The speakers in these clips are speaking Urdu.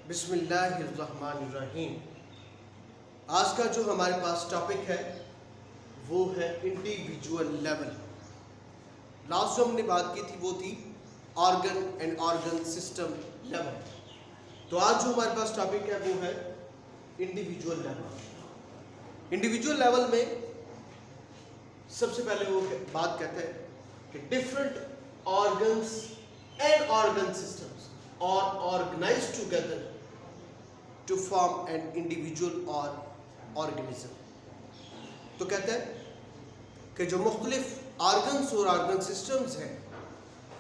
بسم اللہ الرحمن الرحیم۔ آج کا جو ہمارے پاس ٹاپک ہے وہ ہے انڈیویجول لیول۔ لاسٹ جو ہم نے بات کی تھی وہ تھی organ and organ system level. تو آج جو ہمارے پاس ٹاپک ہے وہ ہے انڈیویجول لیول۔ انڈیویجول لیول میں سب سے پہلے وہ بات کہتے ہیں کہ different organs and organ systems are organized together to form an individual or organism۔ تو کہتے ہیں کہ جو مختلف آرگنز اور آرگن سسٹمز ہیں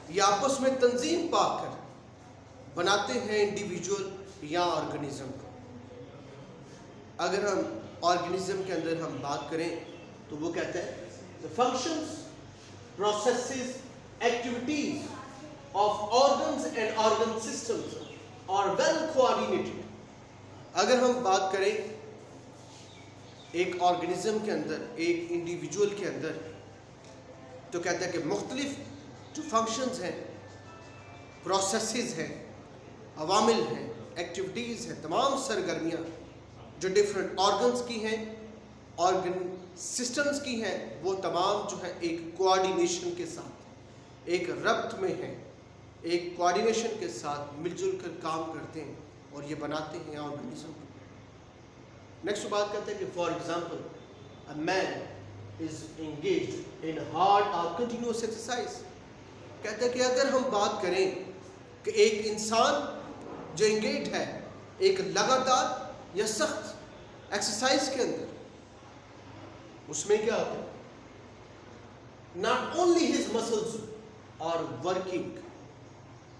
یہ آپس میں تنظیم پا کر بناتے ہیں انڈیویجول یا آرگنزم کو۔ اگر ہم آرگنزم کے اندر ہم بات کریں تو وہ کہتے ہیں the functions, processes, activities of organs and organ systems are well coordinated۔ اگر ہم بات کریں ایک آرگنزم کے اندر، ایک انڈیویجول کے اندر، تو کہتے ہیں کہ مختلف جو فنکشنز ہیں، پروسیسز ہیں، عوامل ہیں، ایکٹیویٹیز ہیں، تمام سرگرمیاں جو ڈفرینٹ آرگنز کی ہیں، آرگن سسٹمز کی ہیں، وہ تمام جو ہے ایک کوآرڈینیشن کے ساتھ، ایک ربط میں ہیں، ایک کوآرڈینیشن کے ساتھ مل جل کر کام کرتے ہیں اور یہ بناتے ہیں آرگنزم کو۔ نیکسٹ بات کرتے ہیں کہ for example a man is engaged in hard اور کنٹینیوس ایکسرسائز۔ کہتے ہیں کہ اگر ہم بات کریں کہ ایک انسان جو انگیج ہے ایک لگاتار یا سخت ایکسرسائز کے اندر، اس میں کیا ہوتا ہے؟ Not only his muscles are working.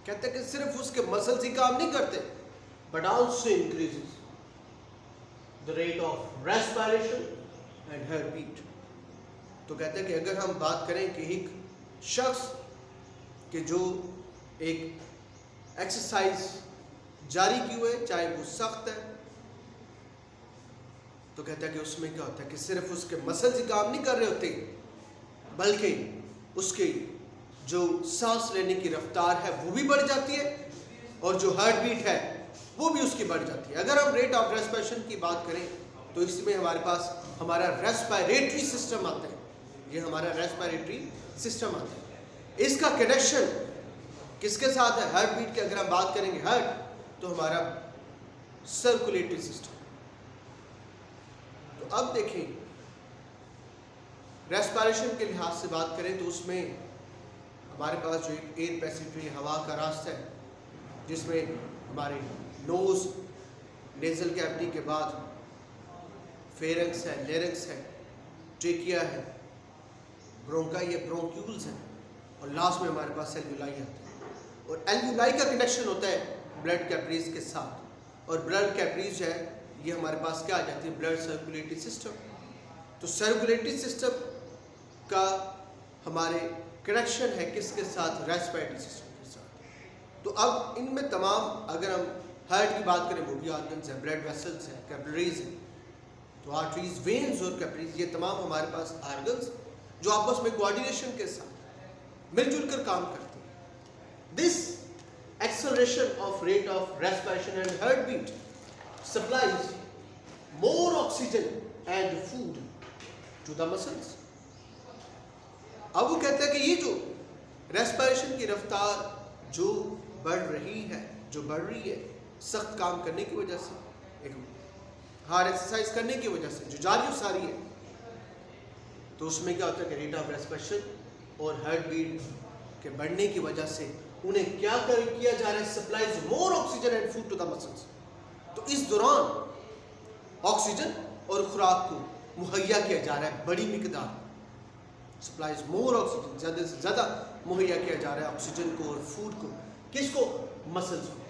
کہتے ہیں کہ صرف اس کے مسلز ہی کام نہیں کرتے but also increases the rate of respiration and heartbeat۔ تو کہتے ہیں کہ اگر ہم بات کریں کہ ایک شخص کہ جو ایک ایکسرسائز جاری کی ہوئے چاہے وہ سخت ہے، تو کہتا ہے کہ اس میں کیا ہوتا ہے کہ صرف اس کے مسلز ہی کام نہیں کر رہے ہوتے بلکہ اس کے جو سانس لینے کی رفتار ہے وہ بھی بڑھ جاتی ہے اور جو ہارٹ بیٹ ہے وہ بھی اس کی بڑھ جاتی ہے۔ اگر ہم ریٹ آف ریسپریشن کی بات کریں تو اس میں ہمارے پاس ہمارا ریسپائریٹری سسٹم آتا ہے، یہ ہمارا ریسپائریٹری سسٹم آتا ہے۔ اس کا کنیکشن کس کے ساتھ ہے؟ ہارٹ بیٹ کی اگر ہم بات کریں گے ہارٹ، تو ہمارا سرکولیٹری سسٹم۔ تو اب دیکھیں ریسپائریشن کے لحاظ سے بات کریں تو اس میں ہمارے پاس جو ایک ایئر پیسیج ہوا کا راستہ ہے جس میں ہمارے نوز، نیزل کیوٹی کے بعد فیرنکس ہے، لیرنکس ہے، ٹریکیا ہے، برونکائی ہے، برونکیولز ہیں، اور لاسٹ میں ہمارے پاس ایلویولائی آتا ہے۔ اور ایلویولائی کا کنیکشن ہوتا ہے بلڈ کیپریز کے ساتھ، اور بلڈ کیپریز ہے یہ ہمارے پاس کیا آ جاتی ہے؟ Blood circulatory system. تو سرکولیٹری سسٹم کا ہمارے کنیکشن ہے کس کے ساتھ؟ ریسپائریٹری سسٹم کے ساتھ۔ تو اب ان میں تمام اگر ہم ہارٹ کی بات کریں وہ بھی آرگنز ہیں، بلڈ ویسلز ہیں، کیپلریز ہیں، تو آرٹریز، وینز اور کیپلریز یہ تمام ہمارے پاس آرگنز جو آپس میں کوآرڈینیشن کے ساتھ مل جل کر کام کرتے ہیں۔ This acceleration of rate of respiration and heart beat supplies more oxygen and food to the muscles. اب وہ کہتے ہیں کہ یہ جو ریسپریشن کی رفتار جو بڑھ رہی ہے، جو بڑھ رہی ہے سخت کام کرنے کی وجہ سے، ایک ہارڈ ایکسرسائز کرنے کی وجہ سے جو جاری و ساری ہے، تو اس میں کیا ہوتا ہے کہ ریٹ آف ریسپریشن اور ہارٹ بیٹ کے بڑھنے کی وجہ سے انہیں کیا کیا جا رہا ہے؟ Supplies more oxygen and food to the muscles. تو اس دوران آکسیجن اور خوراک کو مہیا کیا جا رہا ہے بڑی مقدار، سپلائز مور آکسیجن، زیادہ سے زیادہ مہیا کیا جا رہا ہے آکسیجن کو اور فوڈ کو، کس کو؟ مسلز کو۔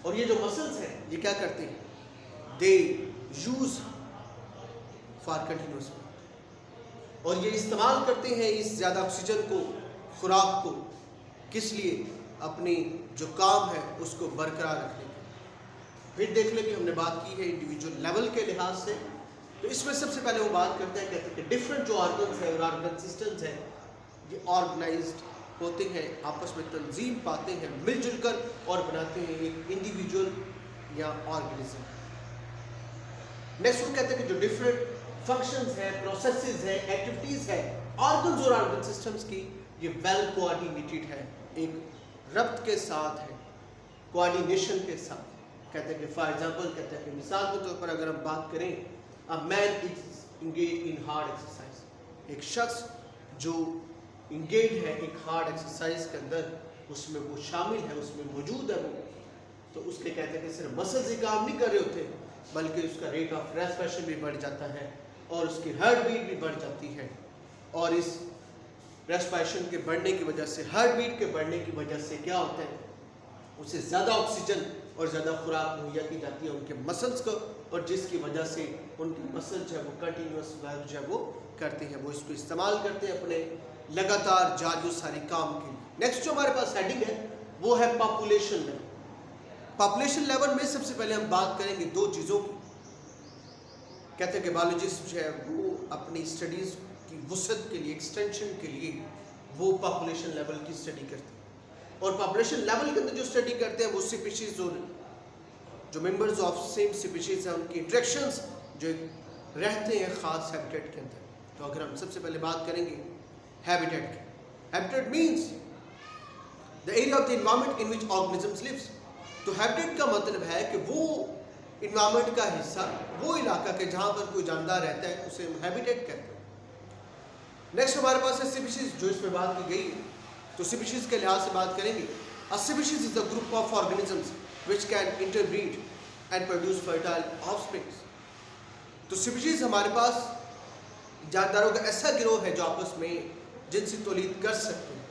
اور یہ جو مسلز ہیں یہ کیا کرتے ہیں؟ دے یوز فار کنٹینیوس، اور یہ استعمال کرتے ہیں اس زیادہ آکسیجن کو، خوراک کو، کس لیے؟ اپنی جو کام ہے اس کو برقرار رکھنے کے۔ پھر دیکھ لیں کہ ہم نے بات کی ہے انڈیویجول لیول کے لحاظ سے، تو اس میں سب سے پہلے وہ بات کرتے ہیں کہ ڈفرینٹ جو آرگنز ہیں اور آرگن سسٹمز ہیں یہ آرگنائزڈ ہوتے ہیں, آپس میں تنظیم پاتے ہیں مل جل کر اور بناتے ہیں ایک انڈیویجول یا آرگنزم. نیکسٹ وہ کہتے ہیں کہ جو ڈفرینٹ فنکشنز ہیں, پروسیسز ہیں, ایکٹیویٹیز ہیں آرگنز اور آرگن سسٹمز کی, یہ ویل کوآرڈینیٹڈ ہے, ایک ربط کے ساتھ ہے, کوآرڈینیشن کے ساتھ. کہتے ہیں کہ فار ایگزامپل کہتے ہیں کہ مثال کے طور پر اگر ہم بات کریں, a man is engaged in hard exercise, ایک شخص جو انگیج ہے ایک ہارڈ ایکسرسائز کے اندر, اس میں وہ شامل ہے, اس میں موجود ہے وہ, تو اس کے کہتے ہیں کہ صرف مسلز ہی کام نہیں کر رہے ہوتے بلکہ اس کا ریٹ آف ریسپریشن بھی بڑھ جاتا ہے اور اس کی ہارٹ بیٹ بھی بڑھ جاتی ہے, اور اس ریسپریشن کے بڑھنے کی وجہ سے, ہارٹ بیٹ کے بڑھنے کی وجہ سے کیا ہوتا ہے, اسے زیادہ آکسیجن اور زیادہ خوراک مہیا کی جاتی ہے ان کے مسلز کو, اور جس کی وجہ سے ان کی مسل جو ہے وہ کنٹینیوس ورک جو ہے وہ کرتے ہیں, وہ اس کو استعمال کرتے ہیں اپنے لگاتار جاری و ساری کام کے لیے. نیکسٹ جو ہمارے پاس ہیڈنگ ہے وہ ہے پاپولیشن لیول. پاپولیشن لیول میں سب سے پہلے ہم بات کریں گے دو چیزوں کی. کہتے ہیں کہ بایولوجسٹ جو ہے وہ اپنی اسٹڈیز کی وسعت کے لیے, ایکسٹینشن کے لیے وہ پاپولیشن لیول کی اسٹڈی کرتے ہیں, اور پاپولیشن لیول کے اندر جو اسٹڈی کرتے ہیں وہ سپیشیز اور جو ممبرز آف سیم سپیشیز ہیں ان کی انٹریکشنز جو رہتے ہیں خاص ہیبیٹیٹ کے اندر. تو اگر ہم سب سے پہلے بات کریں گے ہیبیٹیٹ کی. Habitat means the area of the environment in which organisms lives. تو ہیبیٹیٹ کا مطلب ہے کہ وہ انوائرمنٹ کا حصہ, وہ علاقہ کہ جہاں پر کوئی جاندار رہتا ہے اسے ہم ہیبیٹیٹ کہتے ہیں. نیکسٹ ہمارے پاس ہے سپیشیز, جو اس میں بات کی گئی ہے. تو سپیشیز کے لحاظ سے بات کریں گے. A species is a group of organisms which can interbreed and produce fertile offspring. تو سپیشیز ہمارے پاس جانداروں کا ایسا گروہ ہے جو آپس میں جنسی تولید کر سکتے ہیں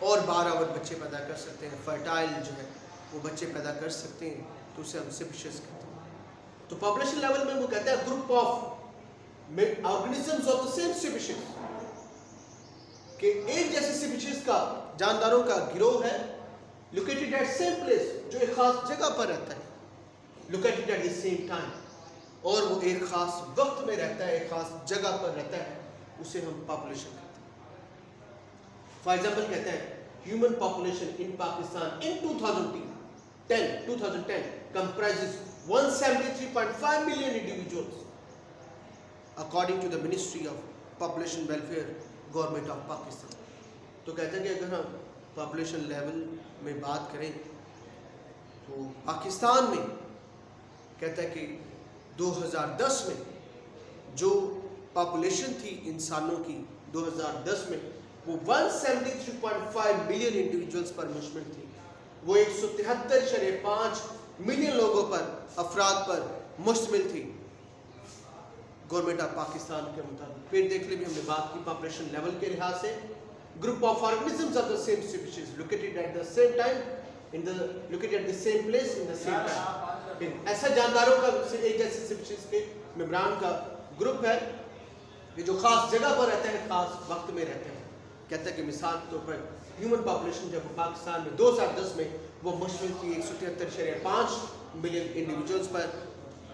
اور بارآور بچے پیدا کر سکتے ہیں, فرٹائل جو ہے وہ بچے پیدا کر سکتے ہیں, تو اسے ہم سپیشیز کہتے ہیں. تو پاپولیشن لیول میں وہ کہتے ہیں group of organisms of the same species, کہ ایک جیسے اسپیشیز کا جانداروں کا گروہ ہے, located at same place, جو ایک خاص جگہ پر رہتا ہے, located at the same time, اور وہ ایک خاص وقت میں رہتا ہے, ایک خاص جگہ پر رہتا ہے, اسے ہم پاپولیشن کہتے ہیں. فار ایگزامپل کہتے ہیں human population in Pakistan in 2010 comprises 173.5 million individuals according to the Ministry of Population Welfare, Government of Pakistan. تو کہتے ہیں کہ اگر ہم پاپولیشن لیول میں بات کریں تو پاکستان میں کہتا ہے کہ 2010 میں جو پاپولیشن تھی انسانوں کی 2010 میں وہ 173.5 ملین انڈیویجولز پر مشتمل تھی. وہ 173.5 ملین لوگوں پر, افراد پر مشتمل تھی گورنمنٹ آف پاکستان کے مطابق. پھر دیکھ لیں بھی ہم نے بات کی پاپولیشن لیول کے لحاظ سے, group of organisms of the same species located at the same time located at the same place in the same time. ایسا جانداروں کا ایک جیسے سپیشیز کے ممبران کا گروپ ہے کہ جو خاص جگہ پر رہتے ہیں, خاص وقت میں رہتے ہیں. کہتا ہے کہ مثال کے طور پر ہیومن پاپولیشن جب پاکستان میں 2010 میں وہ مشتمل تھی 173.5 ملین انڈیویجولز پر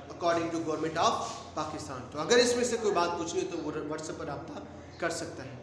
according to government of Pakistan. تو اگر اس میں سے کوئی بات پوچھنی ہے تو وہ واٹس ایپ پر رابطہ کر سکتا ہے.